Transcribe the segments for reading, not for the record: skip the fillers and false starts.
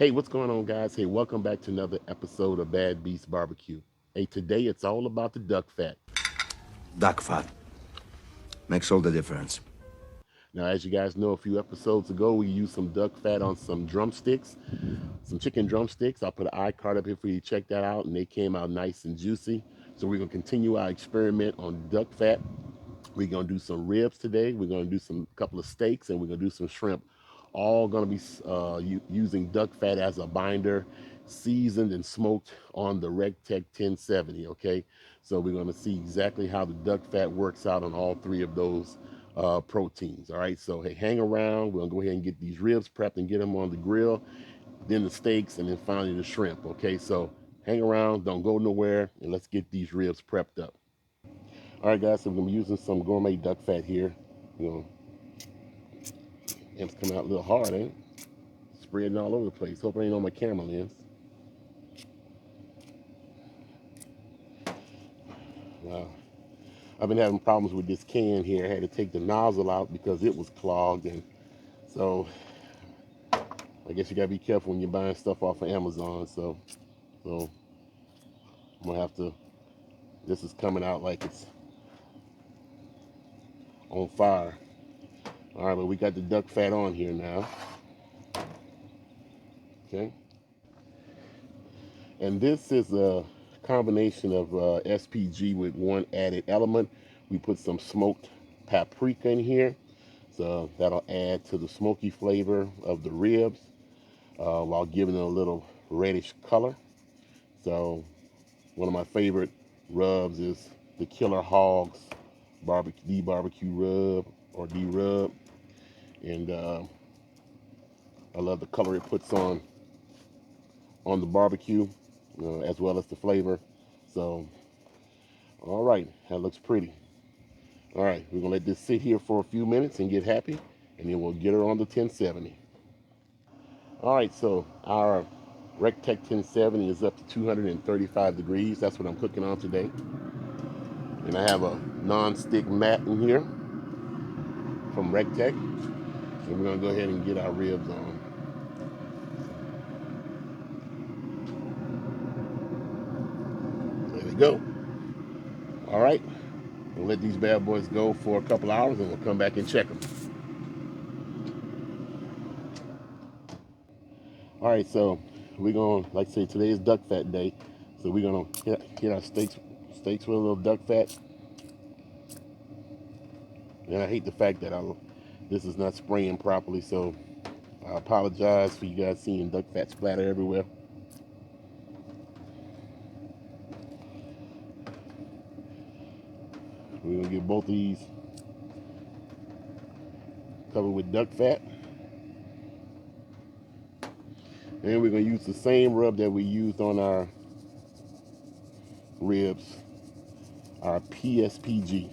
Hey, what's going on, guys? Hey, welcome back to another episode of Bad Beast Barbecue. Hey, today it's all about the duck fat. Duck fat makes all the difference. Now, as you guys know, a few episodes ago, we used some duck fat on some drumsticks, some chicken drumsticks. I'll put an iCard up here for you to check that out, and they came out nice and juicy. So we're going to continue our experiment on duck fat. We're going to do some ribs today. We're going to do some couple of steaks, and we're going to do some shrimp. All going to be using duck fat as a binder, seasoned and smoked on the Recteq 1070. Okay, so we're going to see exactly how the duck fat works out on all three of those proteins. All right, so hey, hang around. We're going to go ahead and get these ribs prepped and get them on the grill, then the steaks, and then finally the shrimp. Okay, so hang around, don't go nowhere, and let's get these ribs prepped up. All right, guys, so we're going to be using some gourmet duck fat here. You know, it's coming out a little hard, ain't it? Spreading all over the place. Hope it ain't on my camera lens. Wow. I've been having problems with this can here. I had to take the nozzle out because it was clogged, and so I guess you gotta be careful when you're buying stuff off of Amazon. So I'm gonna have to. This is coming out like it's on fire. All right, but we got the duck fat on here now. Okay, and this is a combination of SPG with one added element. We put some smoked paprika in here, so that'll add to the smoky flavor of the ribs while giving it a little reddish color. So one of my favorite rubs is the Killer Hogs barbecue rub or D rub, and I love the color it puts on the barbecue, as well as the flavor. So, all right, that looks pretty. All right, we're gonna let this sit here for a few minutes and get happy, and then we'll get her on the 1070. All right, so our Recteq 1070 is up to 235 degrees. That's what I'm cooking on today. And I have a non-stick mat in here from Recteq. And we're gonna go ahead and get our ribs on. There we go. All right, we'll let these bad boys go for a couple hours and we'll come back and check them. All right, so we're gonna, like I say, today is duck fat day. So we're gonna hit our steaks with a little duck fat. And I hate the fact that this is not spraying properly, so I apologize for you guys seeing duck fat splatter everywhere. We're gonna get both of these covered with duck fat. And we're gonna use the same rub that we used on our ribs, our PSPG.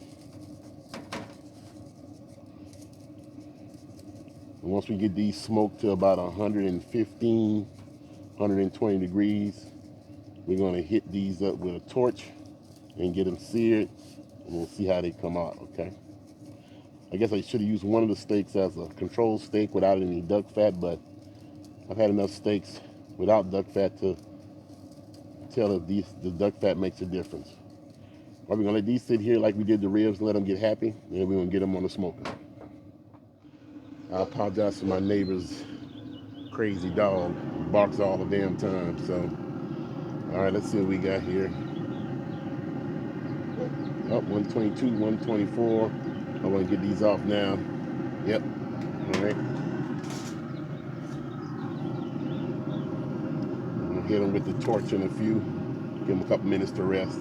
And once we get these smoked to about 115, 120 degrees, we're gonna hit these up with a torch and get them seared, and we'll see how they come out, okay? I guess I should have used one of the steaks as a control steak without any duck fat, but I've had enough steaks without duck fat to tell if the duck fat makes a difference. All right, we're gonna let these sit here like we did the ribs and let them get happy, and then we're gonna get them on the smoker. I apologize for my neighbor's crazy dog. Barks all the damn time. So, all right, let's see what we got here. Oh, 122, 124. I want to get these off now. Yep. All right. We'll hit them with the torch in a few. Give them a couple minutes to rest.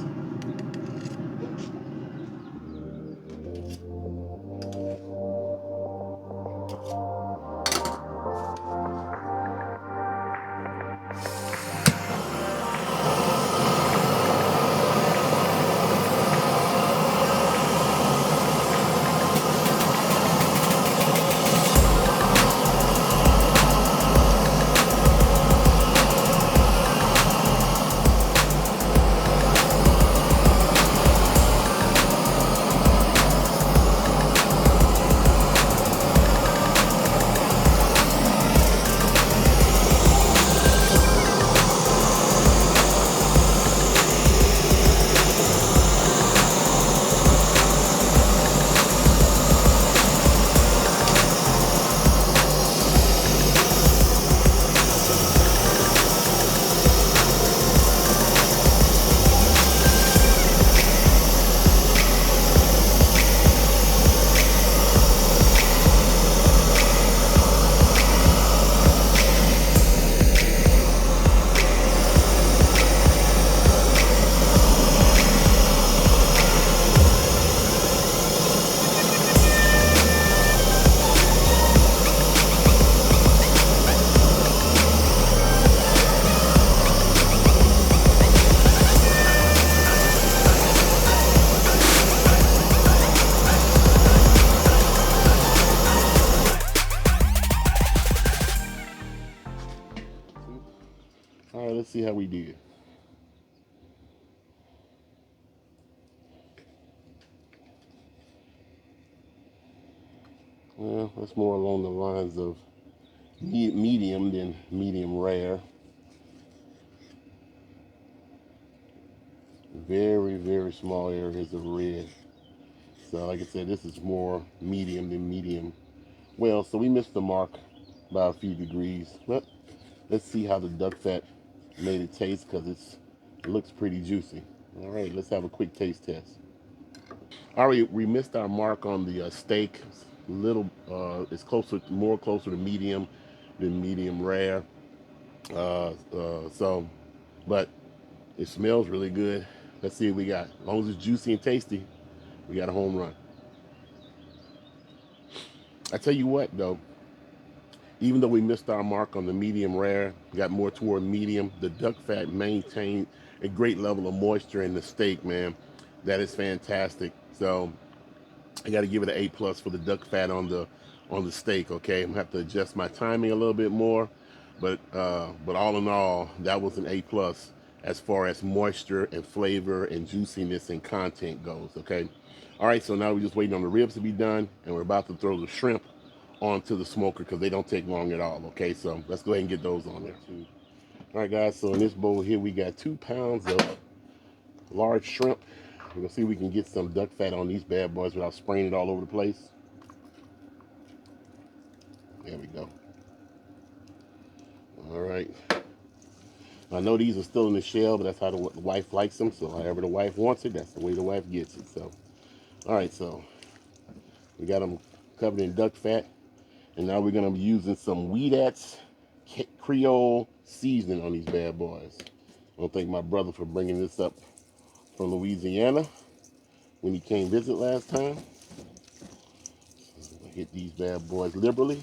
All right, let's see how we did. Well, that's more along the lines of medium than medium rare. Very, very small areas of red. So like I said, this is more medium than medium. Well, so we missed the mark by a few degrees. But let's see how the duck fat made it taste because it looks pretty juicy. All right, let's have a quick taste test. All right, we missed our mark on the steak. It's more closer to medium than medium rare. But it smells really good. Let's see what we got. As long as it's juicy and tasty, we got a home run. I tell you what, though, even though we missed our mark on the medium rare, got more toward medium, the duck fat maintained a great level of moisture in the steak, man. That is fantastic. So I got to give it an A+ for the duck fat on the steak. Okay, I'm gonna have to adjust my timing a little bit more, but all in all, that was an A+ as far as moisture and flavor and juiciness and content goes. Okay, all right. So now we're just waiting on the ribs to be done, and we're about to throw the shrimp onto the smoker because they don't take long at all. Okay, so let's go ahead and get those on there too. All right, guys. So in this bowl here, we got 2 pounds of large shrimp. We're gonna see if we can get some duck fat on these bad boys without spraying it all over the place. There we go. All right. I know these are still in the shell, but that's how the wife likes them. So however the wife wants it, that's the way the wife gets it. So, all right. So we got them covered in duck fat, and now we're gonna be using some Weedat's Creole seasoning on these bad boys. I want to thank my brother for bringing this up from Louisiana when he came visit last time. So hit these bad boys liberally.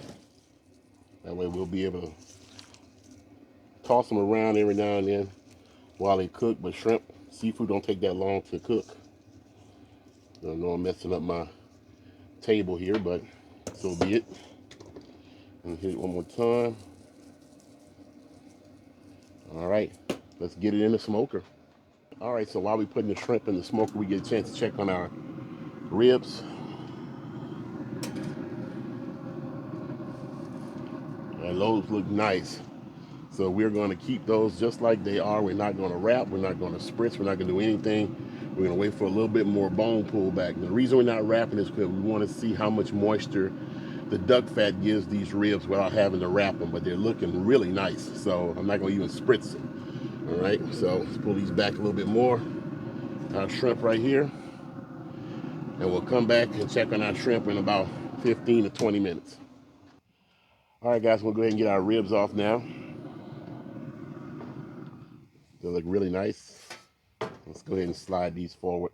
That way we'll be able to toss them around every now and then while they cook. But shrimp, seafood don't take that long to cook. I know I'm messing up my table here, but so be it. And hit it one more time. All right, let's get it in the smoker. All right, so while we're putting the shrimp in the smoker, we get a chance to check on our ribs. And those look nice. So we're going to keep those just like they are. We're not going to wrap. We're not going to spritz. We're not going to do anything. We're going to wait for a little bit more bone pullback. And the reason we're not wrapping is because we want to see how much moisture the duck fat gives these ribs without having to wrap them. But they're looking really nice. So I'm not going to even spritz them. All right. So let's pull these back a little bit more. Our shrimp right here. And we'll come back and check on our shrimp in about 15 to 20 minutes. All right, guys, we'll go ahead and get our ribs off now. They look really nice. Let's go ahead and slide these forward.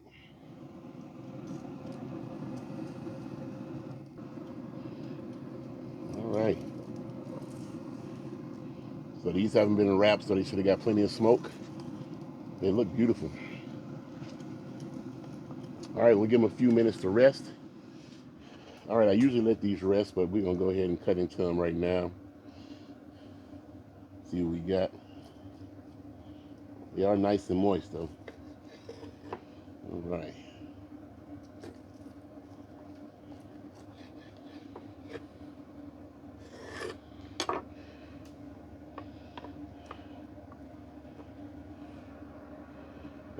All right. So these haven't been wrapped, so they should have got plenty of smoke. They look beautiful. All right, we'll give them a few minutes to rest. All right, I usually let these rest, but we're going to go ahead and cut into them right now. See what we got. They are nice and moist, though. All right.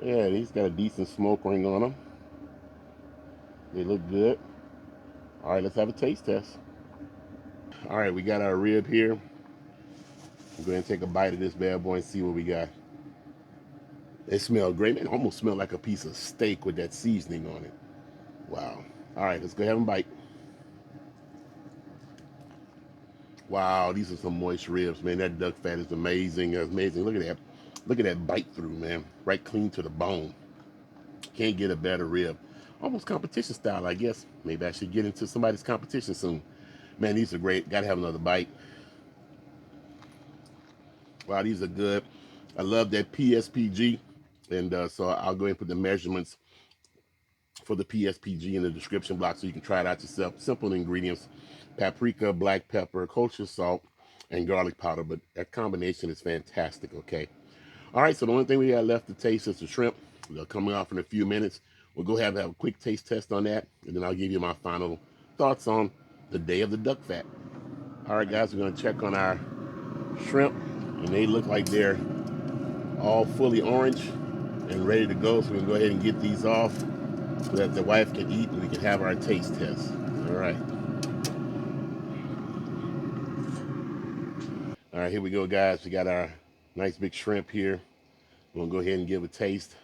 Yeah, these got a decent smoke ring on them. They look good. All right, let's have a taste test. All right, we got our rib here. We'll go ahead and take a bite of this bad boy and see what we got. It smells great. It almost smells like a piece of steak with that seasoning on it. Wow. All right, let's go have a bite. Wow, these are some moist ribs, man. That duck fat is amazing. It's amazing. Look at that. Look at that bite through, man. Right clean to the bone. Can't get a better rib. Almost competition style, I guess. Maybe I should get into somebody's competition soon. Man, these are great. Gotta have another bite. Wow, these are good. I love that PSPG. And so I'll go ahead and put the measurements for the PSPG in the description box so you can try it out yourself. Simple ingredients: paprika, black pepper, kosher salt, and garlic powder, but that combination is fantastic, okay? All right, so the only thing we got left to taste is the shrimp. They're coming off in a few minutes. We'll go have a quick taste test on that, and then I'll give you my final thoughts on the day of the duck fat. All right, guys, we're gonna check on our shrimp, and they look like they're all fully orange and ready to go. So we can go ahead and get these off so that the wife can eat and we can have our taste test. All right. All right, here we go, guys. We got our nice big shrimp here. We're gonna go ahead and give a taste.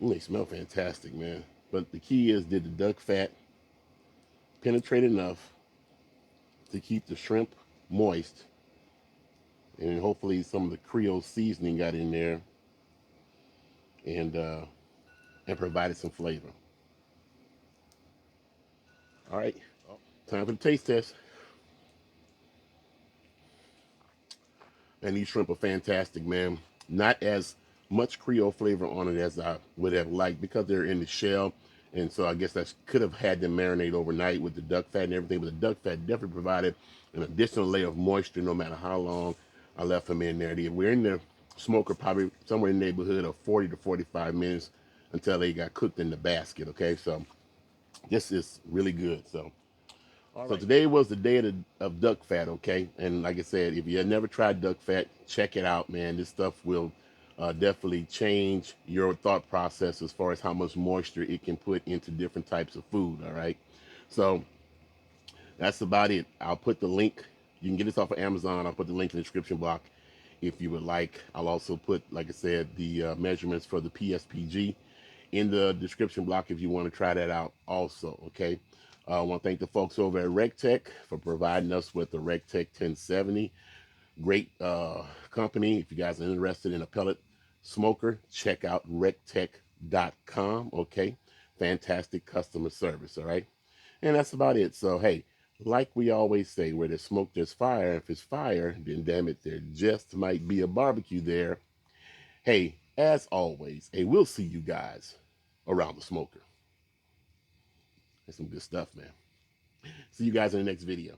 Ooh, they smell fantastic, man. But the key is, did the duck fat penetrate enough to keep the shrimp moist? And hopefully some of the Creole seasoning got in there and provided some flavor. All right, time for the taste test. And these shrimp are fantastic, man. Not as much Creole flavor on it as I would have liked because they're in the shell. And so I guess I could have had them marinate overnight with the duck fat and everything. But the duck fat definitely provided an additional layer of moisture no matter how long I left them in there. We're in the smoker probably somewhere in the neighborhood of 40 to 45 minutes until they got cooked in the basket, okay? So this is really good. So today was the day of duck fat, okay? And like I said, if you have never tried duck fat, check it out, man. This stuff will definitely change your thought process as far as how much moisture it can put into different types of food, all right? So that's about it. I'll put the link. You can get this off of Amazon. I'll put the link in the description block if you would like. I'll also put, like I said, the measurements for the PSPG in the description block if you want to try that out also, okay? I want to thank the folks over at Recteq for providing us with the Recteq 1070. Great company. If you guys are interested in a pellet smoker, check out recteq.com, okay? Fantastic customer service, all right? And that's about it. So, hey, like we always say, where there's smoke, there's fire. If it's fire, then damn it, there just might be a barbecue there. Hey, as always, hey, we'll see you guys around the smoker. That's some good stuff, man. See you guys in the next video.